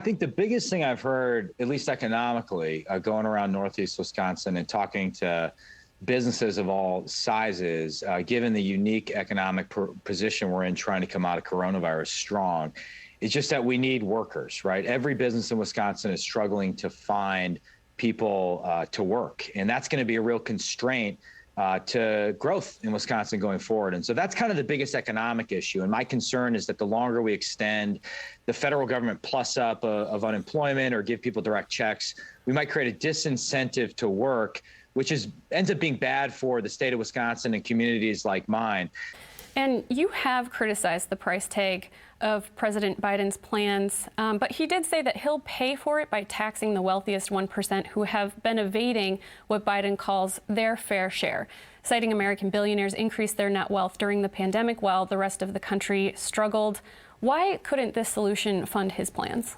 I think the biggest thing I've heard, at least economically, going around Northeast Wisconsin and talking to businesses of all sizes, given the unique economic position we're in trying to come out of coronavirus strong, it's just that we need workers, right? Every business in Wisconsin is struggling to find people to work. And that's going to be a real constraint to growth in Wisconsin going forward. And so that's kind of the biggest economic issue. And my concern is that the longer we extend the federal government plus up of unemployment or give people direct checks, we might create a disincentive to work, which ends up being bad for the state of Wisconsin and communities like mine. And you have criticized the price tag of President Biden's plans, but he did say that he'll pay for it by taxing the wealthiest 1% who have been evading what Biden calls their fair share, citing American billionaires increased their net wealth during the pandemic while the rest of the country struggled. Why couldn't this solution fund his plans?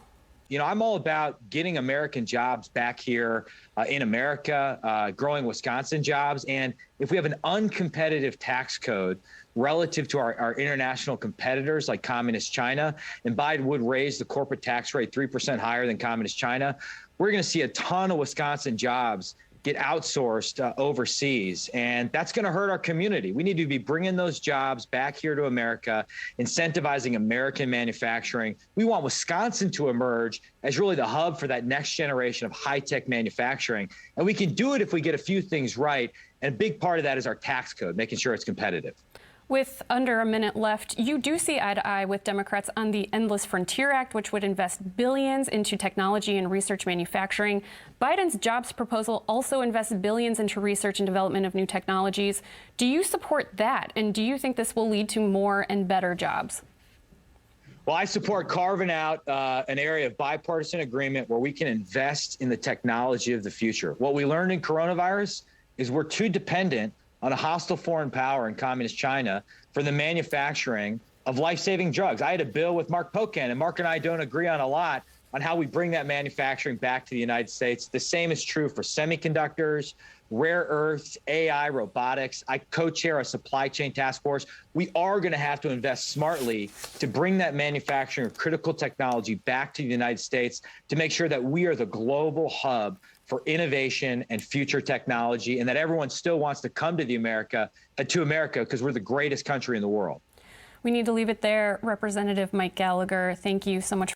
You know, I'm all about getting American jobs back here in America, growing Wisconsin jobs. And if we have an uncompetitive tax code relative to our international competitors like Communist China, and Biden would raise the corporate tax rate 3% higher than Communist China, we're going to see a ton of Wisconsin jobs get outsourced overseas. And that's going to hurt our community. We need to be bringing those jobs back here to America, incentivizing American manufacturing. We want Wisconsin to emerge as really the hub for that next generation of high-tech manufacturing. And we can do it if we get a few things right. And a big part of that is our tax code, making sure it's competitive. With under a minute left, you do see eye to eye with Democrats on the Endless Frontier Act, which would invest billions into technology and research manufacturing. Biden's jobs proposal also invests billions into research and development of new technologies. Do you support that? And do you think this will lead to more and better jobs? Well, I support carving out an area of bipartisan agreement where we can invest in the technology of the future. What we learned in coronavirus is we're too dependent on a hostile foreign power in Communist China for the manufacturing of life-saving drugs. I had a bill with Mark Pocan, and Mark and I don't agree on a lot on how we bring that manufacturing back to the United States. The same is true for semiconductors, rare earths, AI, robotics. I co-chair a supply chain task force. We are going to have to invest smartly to bring that manufacturing of critical technology back to the United States to make sure that we are the global hub for innovation and future technology, and that everyone still wants to come to America because we're the greatest country in the world. We need to leave it there. Representative Mike Gallagher, thank you so much.